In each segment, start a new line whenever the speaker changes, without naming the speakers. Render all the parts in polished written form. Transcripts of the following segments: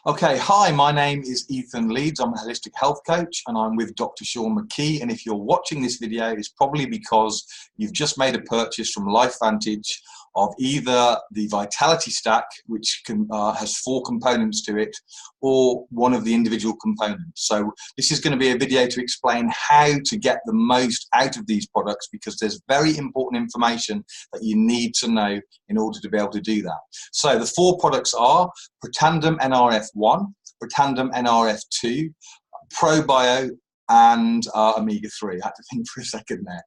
Okay, hi, my name is Ethan Leeds. I'm a holistic health coach and I'm with Dr. Sean McKee. And if you're watching this video, it's probably because you've just made a purchase from LifeVantage of either the Vitality Stack, which has 4 components to it, or one of the individual components. So this is going to be a video to explain how to get the most out of these products, because there's very important information that you need to know in order to be able to do that. So the 4 products are Protandim NRF1, Protandim NRF2, ProBio, and omega-3. I had to think for a second there.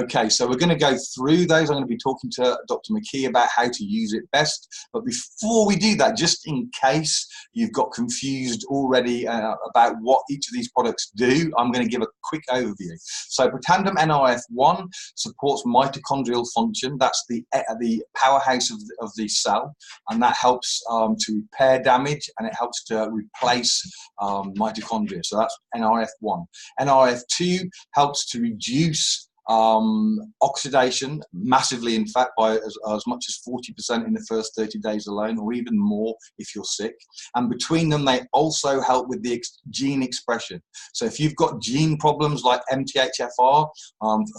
Okay, so we're going to go through those. I'm going to be talking to Dr. McKee about how to use it best. But before we do that, just in case you've got confused already about what each of these products do, I'm going to give a quick overview. So Protandim NRF1 supports mitochondrial function. That's the powerhouse of the cell, and that helps to repair damage, and it helps to replace mitochondria. So that's NRF1. NRF2 helps to reduce oxidation massively, in fact, by as much as 40% in the first 30 days alone, or even more if you're sick. And between them, they also help with the gene expression. So if you've got gene problems like MTHFR,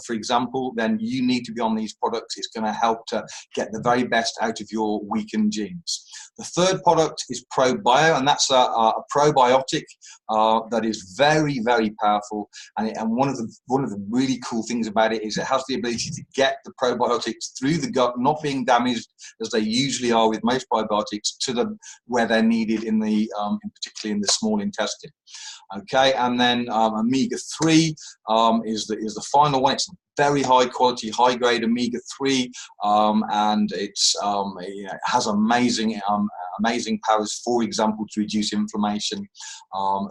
for example, then you need to be on these products. It's going to help to get the very best out of your weakened genes. The third product is ProBio, and that's a probiotic that is very, very powerful. And one of the really cool things about it is it has the ability to get the probiotics through the gut, not being damaged as they usually are with most probiotics, to where they're needed particularly in the small intestine. Okay, and then omega-3 is the final one. It's very high quality, high grade omega-3, and it has amazing powers, for example, to reduce inflammation,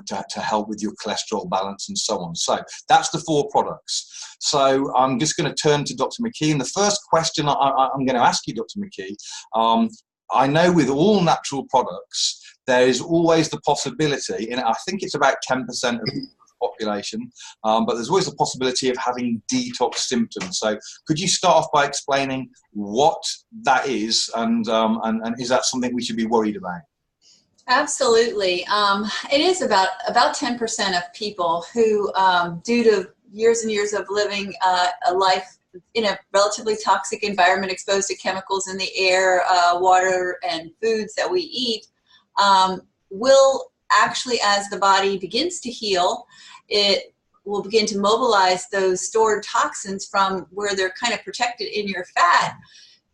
to help with your cholesterol balance and so on. So that's the 4 products. So I'm just going to turn to Dr. McKee. And the first question I'm going to ask you, Dr. McKee, I know with all natural products, there is always the possibility, and I think it's about 10% of the population, but there's always the possibility of having detox symptoms. So could you start off by explaining what that is, and is that something we should be worried about?
Absolutely. It is about 10% of people who, due to years and years of living a life in a relatively toxic environment, exposed to chemicals in the air, water, and foods that we eat, will actually, as the body begins to heal, it will begin to mobilize those stored toxins from where they're kind of protected in your fat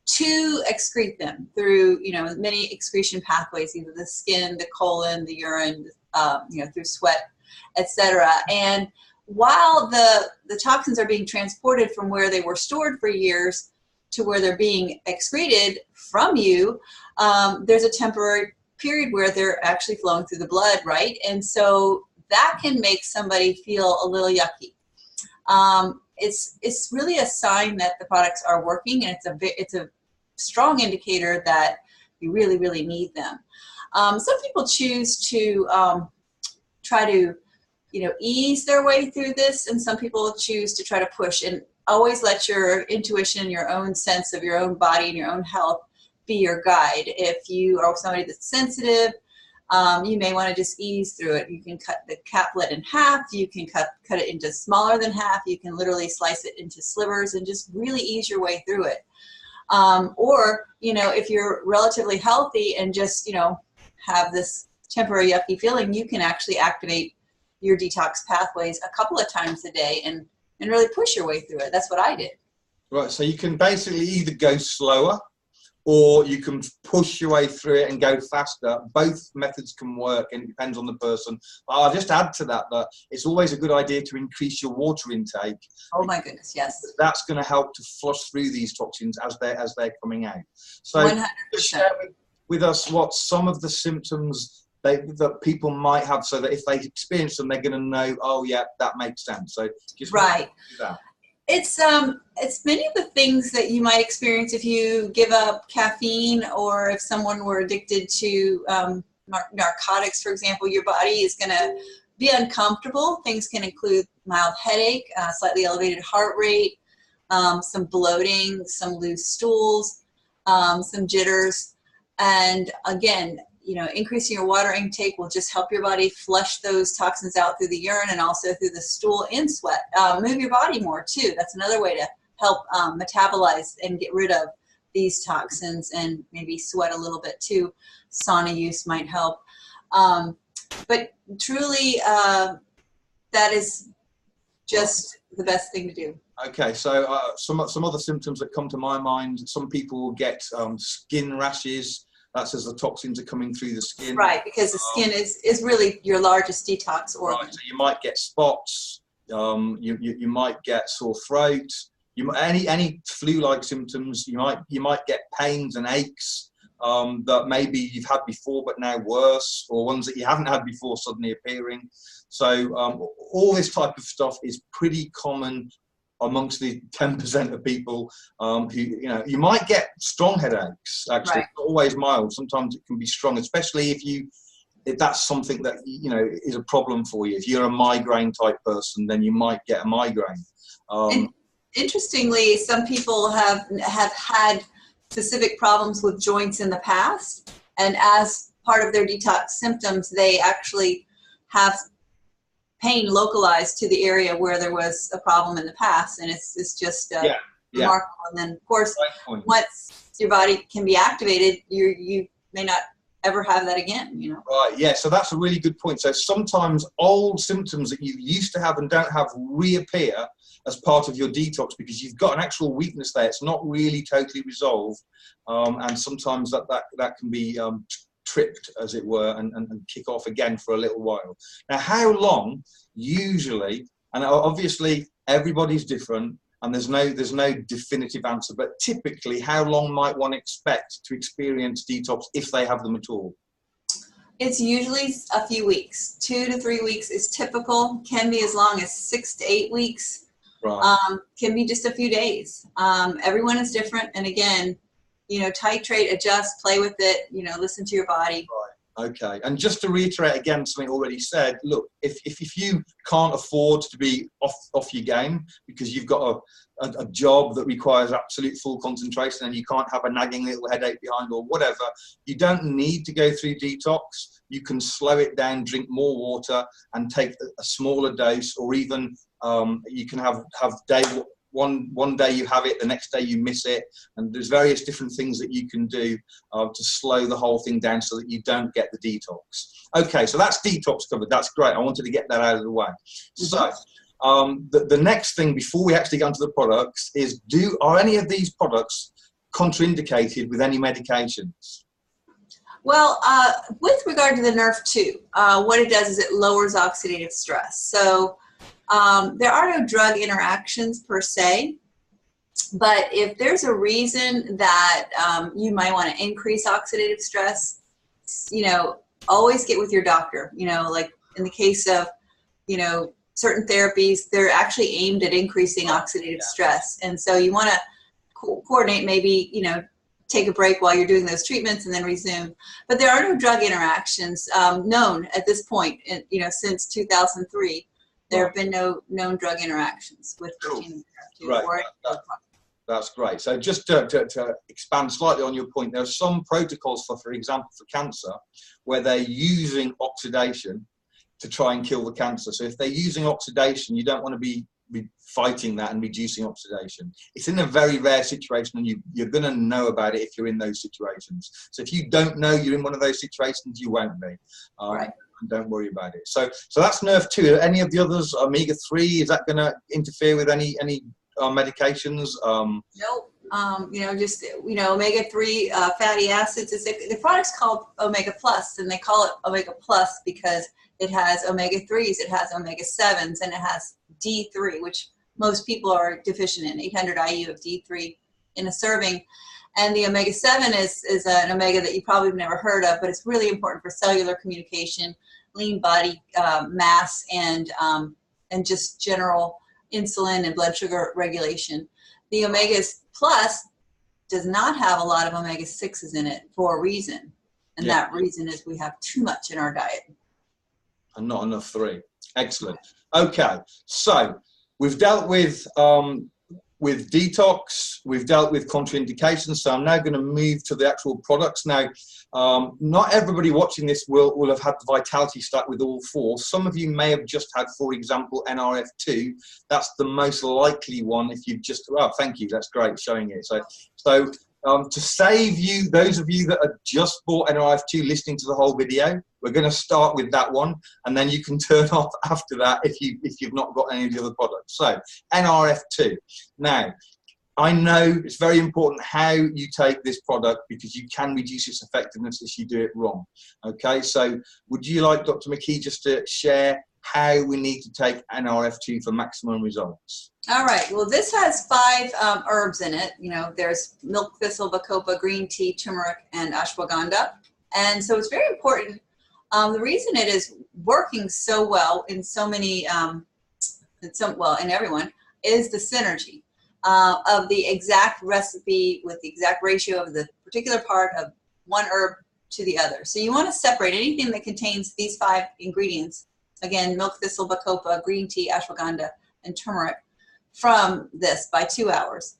to excrete them through, many excretion pathways, either the skin, the colon, the urine, through sweat, etc. And while the toxins are being transported from where they were stored for years to where they're being excreted from you, there's a temporary period where they're actually flowing through the blood, right? And so that can make somebody feel a little yucky. It's really a sign that the products are working, and it's a strong indicator that you really, really need them. Some people choose to try to, ease their way through this, and some people choose to try to push. And always let your intuition, your own sense of your own body and your own health be your guide. If you are somebody that's sensitive, you may want to just ease through it. You can cut the caplet in half. You can cut it into smaller than half. You can literally slice it into slivers and just really ease your way through it. Or, if you're relatively healthy and just, have this temporary yucky feeling, you can actually activate your detox pathways a couple of times a day and really push your way through it. That's what I did.
Right, so you can basically either go slower, or you can push your way through it and go faster. Both methods can work, and it depends on the person. I'll just add to that it's always a good idea to increase your water intake.
Oh my goodness, yes.
That's going to help to flush through these toxins as they're coming out. So
100%.
Share with us what some of the symptoms that people might have, so that if they experience them, they're going to know, oh yeah, that makes sense. So just
right.
Do that.
It's many of the things that you might experience if you give up caffeine, or if someone were addicted to narcotics, for example. Your body is going to be uncomfortable. Things can include mild headache, slightly elevated heart rate, some bloating, some loose stools, some jitters. And again, increasing your water intake will just help your body flush those toxins out through the urine and also through the stool and sweat. Move your body more too. That's another way to help metabolize and get rid of these toxins, and maybe sweat a little bit too. Sauna use might help. But truly, that is just the best thing to do.
Okay, so some other symptoms that come to my mind, some people will get skin rashes. That's as the toxins are coming through the skin.
Right, because the skin is really your largest detox organ.
Right, so you might get spots, you might get sore throat, any flu-like symptoms, you might get pains and aches that maybe you've had before but now worse, or ones that you haven't had before suddenly appearing. So all this type of stuff is pretty common amongst the 10% of people who, you might get strong headaches, actually.
Right.
Not always mild. Sometimes it can be strong, especially if that's something that, is a problem for you. If you're a migraine type person, then you might get a migraine.
And interestingly, some people have had specific problems with joints in the past, and as part of their detox symptoms, they actually have pain localized to the area where there was a problem in the past, and it's just remarkable. And then, of course, once your body can be activated, you may not ever have that again.
Right. Yeah. So that's a really good point. So sometimes old symptoms that you used to have and don't have reappear as part of your detox because you've got an actual weakness there. It's not really totally resolved, and sometimes that can be tripped, as it were, and kick off again for a little while. Now, how long usually, and obviously everybody's different, and there's no definitive answer, but typically how long might one expect to experience detox if they have them at all?
It's usually a few weeks. 2 to 3 weeks is typical. Can be as long as 6 to 8 weeks.
Right.
Can be just a few days. Everyone is different, and again, titrate, adjust, play with it, listen to your body.
Right. Okay. And just to reiterate again something already said, look, if you can't afford to be off your game because you've got a job that requires absolute full concentration and you can't have a nagging little headache behind or whatever, you don't need to go through detox. You can slow it down, drink more water and take a smaller dose, or even you can have one day you have it, the next day you miss it, and there's various different things that you can do to slow the whole thing down so that you don't get the detox. Okay, so that's detox covered. That's great. I wanted to get that out of the way. So the next thing before we actually go into the products is, are any of these products contraindicated with any medications?
Well, with regard to the Nerve2, what it does is it lowers oxidative stress. So there are no drug interactions per se, but if there's a reason that you might want to increase oxidative stress, always get with your doctor. Like in the case of, certain therapies, they're actually aimed at increasing oxidative stress. And so you want to coordinate, maybe, take a break while you're doing those treatments and then resume. But there are no drug interactions known at this point, since 2003. There have been no known drug interactions with protein.
Right. That's great. So just to expand slightly on your point, there are some protocols for example, for cancer, where they're using oxidation to try and kill the cancer. So if they're using oxidation, you don't want to be fighting that and reducing oxidation. It's in a very rare situation, and you're going to know about it if you're in those situations. So if you don't know you're in one of those situations, you won't be.
Right.
Don't worry about it. So that's Nerve2. Any of the others, omega-3, is that going to interfere with any medications?
Nope. Omega-3 fatty acids. The product's called Omega Plus, and they call it Omega Plus because it has omega-3s, it has omega-7s, and it has D3, which most people are deficient in, 800 IU of D3 in a serving. And the omega-7 is an omega that you probably have never heard of, but it's really important for cellular communication, lean body mass, and just general insulin and blood sugar regulation. The Omegas Plus does not have a lot of omega-6s in it for a reason. And that reason is we have too much in our diet.
And not enough 3. Excellent. Okay, so we've dealt with with detox, we've dealt with contraindications, so I'm now going to move to the actual products. Now, not everybody watching this will have had the Vitality Stack with all four. Some of you may have just had, for example, NRF2. That's the most likely one if you've just, oh, thank you, that's great, showing it. So to save you, those of you that have just bought NRF2 listening to the whole video, we're going to start with that one, and then you can turn off after that if you've not got any of the other products. So NRF2. Now, I know it's very important how you take this product because you can reduce its effectiveness if you do it wrong. Okay, so would you like Dr. McKee just to share how we need to take NRF2 for maximum results?
All right. Well, this has 5 herbs in it. You know, there's milk thistle, bacopa, green tea, turmeric, and ashwagandha. And so it's very important. The reason it is working so well in so many, in everyone, is the synergy of the exact recipe with the exact ratio of the particular part of one herb to the other. So you want to separate anything that contains these 5 ingredients. Again, milk thistle, bacopa, green tea, ashwagandha, and turmeric from this by 2 hours.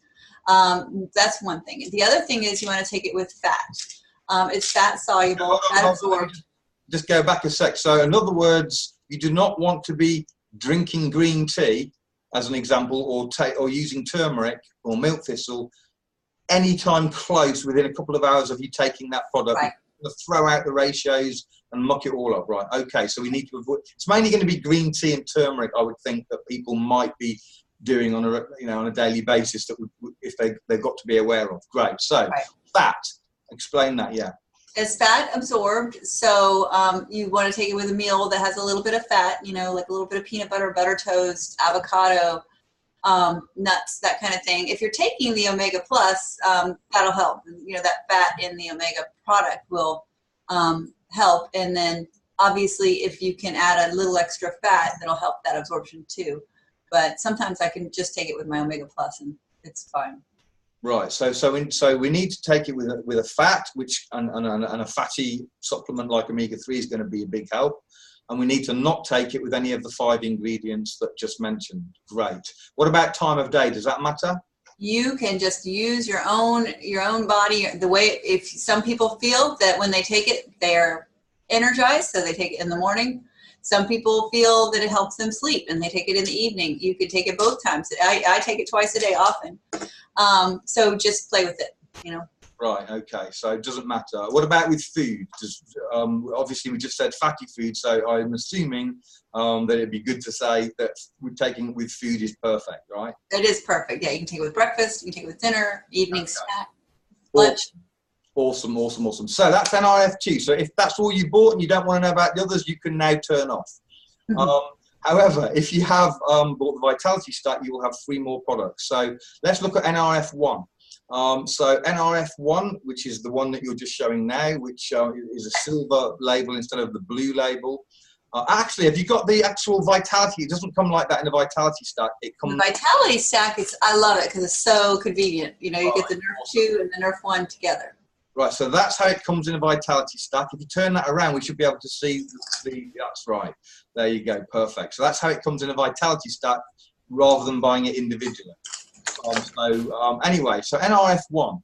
That's one thing. The other thing is you want to take it with fat. It's fat soluble, fat absorbed.
Just go back a sec. So in other words, you do not want to be drinking green tea, as an example, or using turmeric or milk thistle anytime close within a couple of hours of you taking that product.
Right.
Throw out the ratios and muck it all up, right? Okay, so we need to avoid. It's mainly going to be green tea and turmeric, I would think, that people might be doing on a daily basis that if they've got to be aware of. Great. So fat. Explain that. Yeah.
It's fat absorbed, so you want to take it with a meal that has a little bit of fat, you know, like a little bit of peanut butter, butter toast, avocado, nuts, that kind of thing. If you're taking the Omega Plus, that'll help. You know, that fat in the Omega product will help. And then obviously if you can add a little extra fat, that'll help that absorption too. But sometimes I can just take it with my Omega Plus and it's fine.
Right, so we need to take it with a fat, which and a fatty supplement like omega-3 is going to be a big help, and we need to not take it with any of the 5 ingredients that just mentioned. Great. What about time of day? Does that matter?
You can just use your own body. The way, if some people feel that when they take it, they're energized, so they take it in the morning. Some people feel that it helps them sleep and they take it in the evening. You could take it both times. I take it twice a day often. So just play with it, you know.
Right, okay, so it doesn't matter. What about with food? Obviously we just said fatty food, so I'm assuming that it'd be good to say that taking it with food is perfect, right?
It is perfect, yeah. You can take it with breakfast, you can take it with dinner, evening snack, lunch.
Awesome, awesome, awesome. So that's NRF2. So if that's all you bought and you don't want to know about the others, you can now turn off. However, if you have bought the Vitality Stack, you will have 3 more products. So let's look at NRF1. So NRF1, which is the one that you're just showing now, which is a silver label instead of the blue label. Actually, have you got the actual Vitality? It doesn't come like that in the Vitality Stack. It comes.
The Vitality Stack, I love it because it's so convenient. You know, you get the Nerf 2 and the Nerf 1 together.
Right, so that's how it comes in a Vitality Stack. If you turn that around, we should be able to see that's right. There you go, perfect. So that's how it comes in a Vitality Stack rather than buying it individually. Anyway, so NRF1,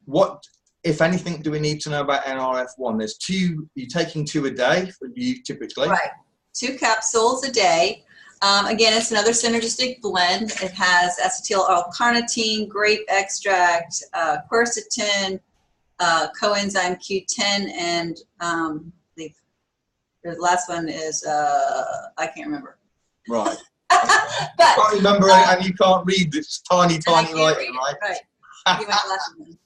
what, if anything, do we need to know about NRF1? There's 2, you're taking 2 a day for you typically.
Right, 2 capsules a day. Again, it's another synergistic blend. It has acetyl L-carnitine, grape extract, quercetin, coenzyme Q10, and the last one is I can't remember.
Right.
But
I can't remember, and you can't read this tiny writing, right?
Right. Give my glasses.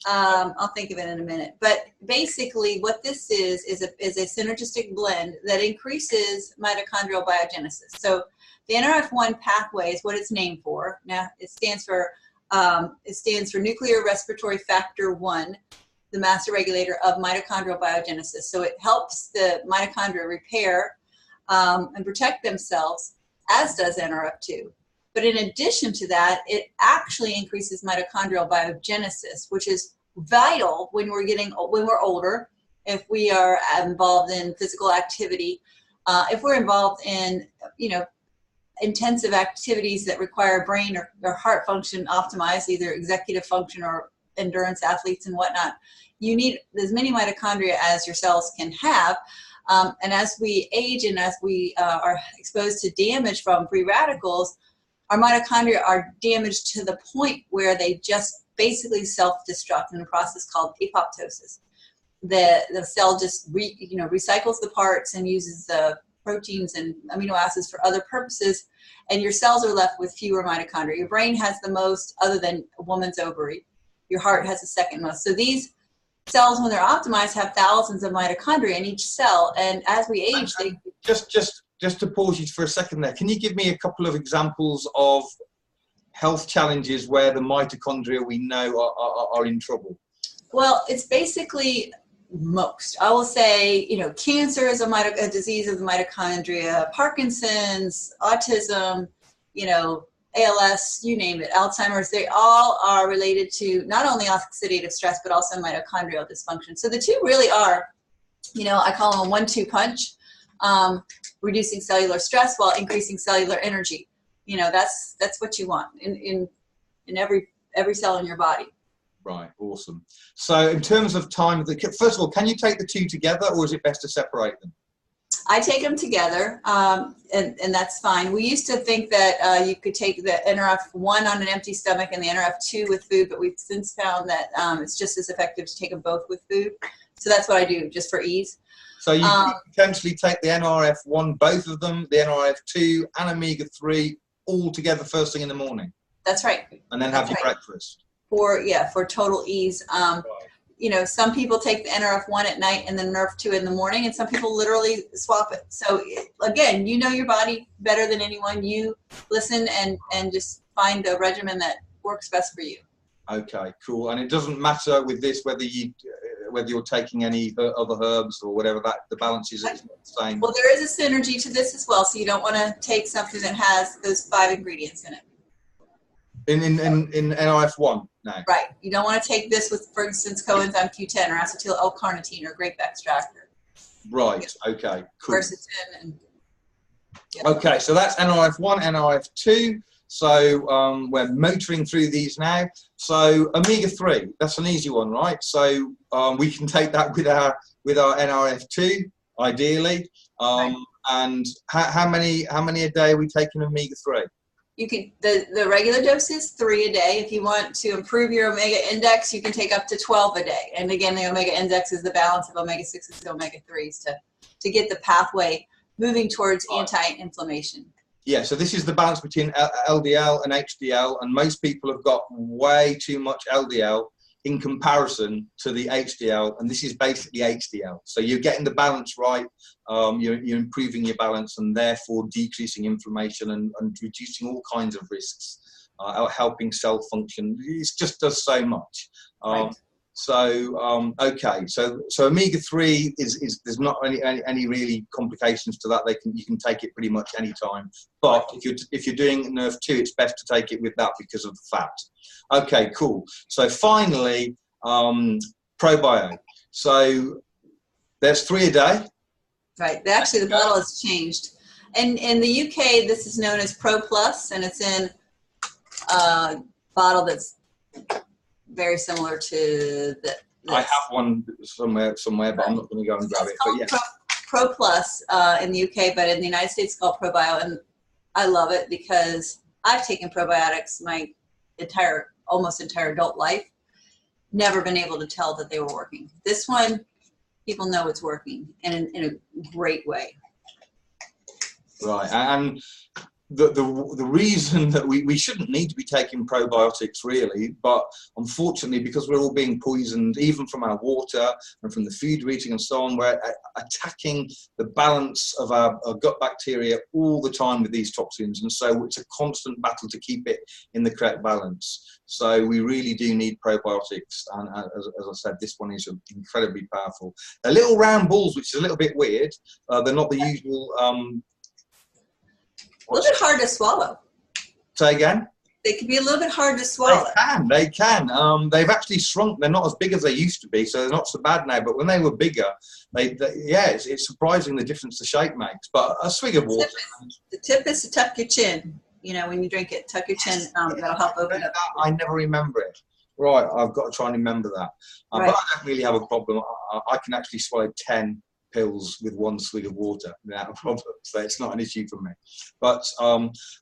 I'll think of it in a minute. But basically, what this is a synergistic blend that increases mitochondrial biogenesis. So the NRF1 pathway is what it's named for. Now it stands for nuclear respiratory factor 1, the master regulator of mitochondrial biogenesis. So it helps the mitochondria repair and protect themselves, as does NRF2. But in addition to that, it actually increases mitochondrial biogenesis, which is vital when we're older, if we are involved in physical activity, if we're involved in, you know, intensive activities that require brain or heart function optimized, either executive function or endurance athletes and whatnot, you need as many mitochondria as your cells can have. And as we age and as we are exposed to damage from free radicals, our mitochondria are damaged to the point where they just basically self-destruct in a process called apoptosis. The cell just recycles the parts and uses the proteins and amino acids for other purposes, and your cells are left with fewer mitochondria. Your brain has the most, other than a woman's ovary. Your heart has the second most. So these cells, when they're optimized, have thousands of mitochondria in each cell, and as we age, they...
Just to pause you for a second there, can you give me a couple of examples of health challenges where the mitochondria we know are in trouble?
Well, it's basically most. I will say, cancer is a disease of the mitochondria, Parkinson's, autism, ALS, you name it, Alzheimer's, they all are related to not only oxidative stress, but also mitochondrial dysfunction. So the two really are, I call them a 1-2 punch, reducing cellular stress while increasing cellular energy. That's what you want in every cell in your body.
Right, awesome. So in terms of time, first of all, can you take the two together, or is it best to separate them?
I take them together, and that's fine. We used to think that you could take the NRF1 on an empty stomach and the NRF2 with food, but we've since found that it's just as effective to take them both with food. So that's what I do, just for ease.
So you could potentially take the NRF1, both of them, the NRF2 and omega-3, all together first thing in the morning.
That's right.
And then have your breakfast.
For total ease. Some people take the NRF1 at night and the NRF2 in the morning, and some people literally swap it. So again, you know your body better than anyone. You listen and just find a regimen that works best for you.
Okay, cool. And it doesn't matter with this whether you're taking any other herbs or whatever, that the balance is the same.
Well, there is a synergy to this as well, so you don't want to take something that has those 5 ingredients in it.
In NRF1 now.
Right. You don't want to take this with, for instance, coenzyme Q10 or acetyl L-carnitine or grape extract.
Right. Okay. Cool.
Quercetin and. Yeah.
Okay, so that's NRF1, NRF2. So we're motoring through these now. So omega-3, that's an easy one, right? So we can take that with our NRF2, ideally.
Right.
And how many a day are we taking omega-3?
You can, the regular dose is 3 a day. If you want to improve your omega index, you can take up to 12 a day. And again, the omega index is the balance of omega-6s and omega-3s to get the pathway moving towards anti-inflammation.
Yeah, so this is the balance between LDL and HDL, and most people have got way too much LDL in comparison to the HDL, and this is basically HDL. So you're getting the balance right, you're improving your balance and therefore decreasing inflammation and reducing all kinds of risks, helping cell function. It just does so much.
Right.
So okay, so omega-3 is there's not any really complications to that. You can take it pretty much any time. But if you're doing NRF2, it's best to take it with that because of the fat. Okay, cool. So finally, probio. So there's 3 a day.
Right. Actually, the bottle has changed. And in the UK, this is known as Pro Plus, and it's in a bottle that's very similar to this.
I have one somewhere, but I'm not going to go and grab it. But yes.
Pro Plus in the UK, but in the United States it's called ProBio, and I love it because I've taken probiotics my almost entire adult life, never been able to tell that they were working. This one, people know it's working, and in a great way.
Right, and the reason that we shouldn't need to be taking probiotics really, but unfortunately because we're all being poisoned even from our water and from the food we're eating and so on, we're attacking the balance of our gut bacteria all the time with these toxins, and so it's a constant battle to keep it in the correct balance. So we really do need probiotics, and as I said, this one is incredibly powerful. They're little round balls, which is a little bit weird. They're not the usual
a little bit hard to swallow.
Say again?
they can be a little bit hard to swallow.
They can. They've actually shrunk. They're not as big as they used to be, so they're not so bad now. But when they were bigger, yeah, it's surprising the difference the shape makes. But a swig of water.
The tip is to tuck your chin. You know, when you drink it, tuck your chin. That'll help open up.
I never remember it. Right, I've got to try and remember that.
Right.
But I don't really have a problem. I can actually swallow 10 pills with one swig of water without a problem, so it's not an issue for me. But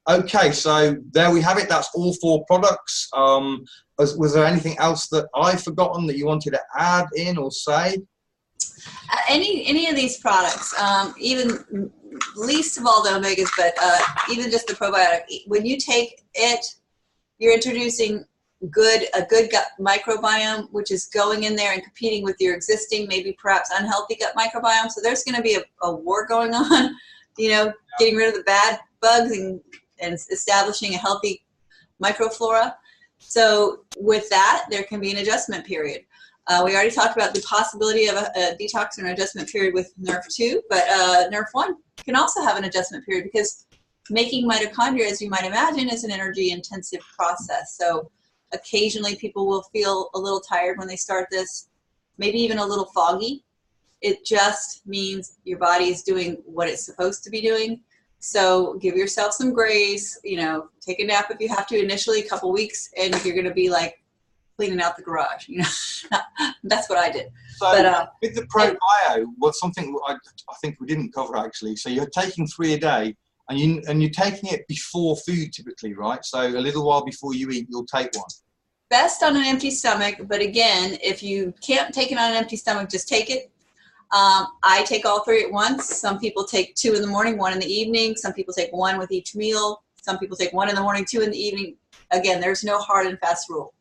okay, so there we have it. That's all 4 products. Was there anything else that I've forgotten that you wanted to add in or say?
Any of these products, even least of all the omegas, but even just the probiotic, when you take it, you're introducing a good gut microbiome, which is going in there and competing with your existing, maybe perhaps unhealthy gut microbiome. So there's going to be a war going on, you know, getting rid of the bad bugs and establishing a healthy microflora. So with that, there can be an adjustment period. We already talked about the possibility of a detox and adjustment period with NRF2, but NRF1 can also have an adjustment period, because making mitochondria, as you might imagine, is an energy-intensive process. So occasionally people will feel a little tired when they start this, maybe even a little foggy. It just means your body is doing what it's supposed to be doing. So give yourself some grace, you know, take a nap if you have to initially, a couple weeks, and you're going to be like cleaning out the garage, you know. That's what I did.
So but, with the ProBio, what's something I think we didn't cover actually. So you're taking 3 a day, and you're taking it before food typically, right? So a little while before you eat, you'll take one.
Best on an empty stomach, but again, if you can't take it on an empty stomach, just take it. I take all 3 at once. Some people take 2 in the morning, 1 in the evening. Some people take 1 with each meal. Some people take 1 in the morning, 2 in the evening. Again, there's no hard and fast rule.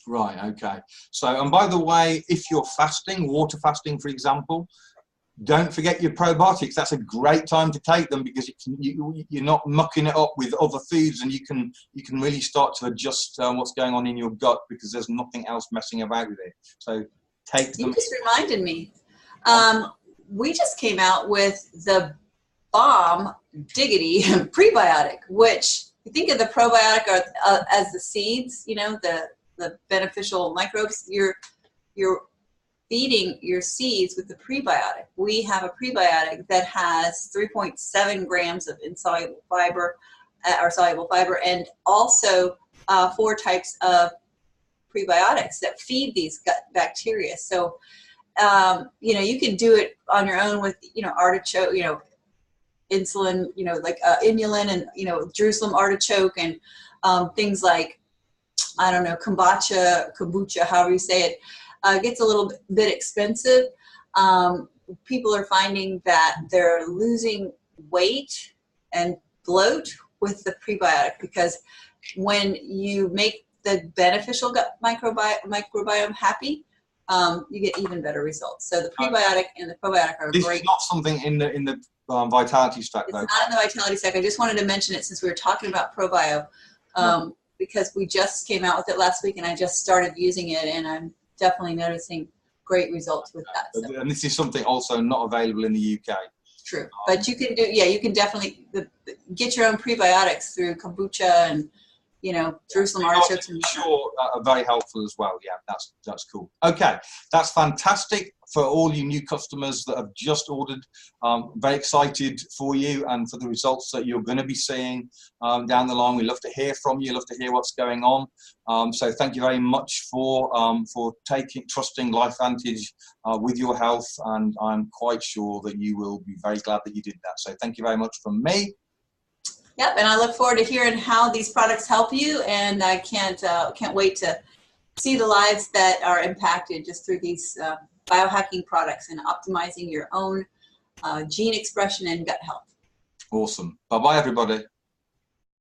Right, okay. So, and by the way, if you're fasting, water fasting, for example, don't forget your probiotics. That's a great time to take them, because you're not mucking it up with other foods, and you can really start to adjust what's going on in your gut, because there's nothing else messing about with it. So take them.
You just reminded me. We just came out with the Bomb Diggity prebiotic, which you think of the probiotic as the seeds, you know, the beneficial microbes. You're feeding your seeds with the prebiotic. We have a prebiotic that has 3.7 grams of insoluble fiber, or soluble fiber, and also 4 types of prebiotics that feed these gut bacteria. So, you know, you can do it on your own with, you know, artichoke, you know, insulin, you know, like inulin, and, you know, Jerusalem artichoke, and things like, I don't know, kombucha, however you say it. Gets a little bit expensive. People are finding that they're losing weight and bloat with the prebiotic, because when you make the beneficial gut microbiome happy, you get even better results. So the prebiotic and the probiotic are
this
great.
This is not something in the Vitality Stack, though.
It's not in the Vitality Stack. I just wanted to mention it since we were talking about ProBio, because we just came out with it last week, and I just started using it, and I'm definitely noticing great results with that. So.
And this is something also not available in the UK.
True, but you can do, yeah, you can definitely get your own prebiotics through kombucha and, you know, Jerusalem artichokes. And
sure, are very helpful as well. Yeah, that's cool. Okay, that's fantastic for all you new customers that have just ordered. Very excited for you and for the results that you're going to be seeing down the line. We love to hear from you. Love to hear what's going on. So thank you very much for trusting LifeVantage with your health, and I'm quite sure that you will be very glad that you did that. So thank you very much from me.
Yep, and I look forward to hearing how these products help you, and I can't wait to see the lives that are impacted just through these biohacking products and optimizing your own gene expression and gut health.
Awesome. Bye-bye, everybody.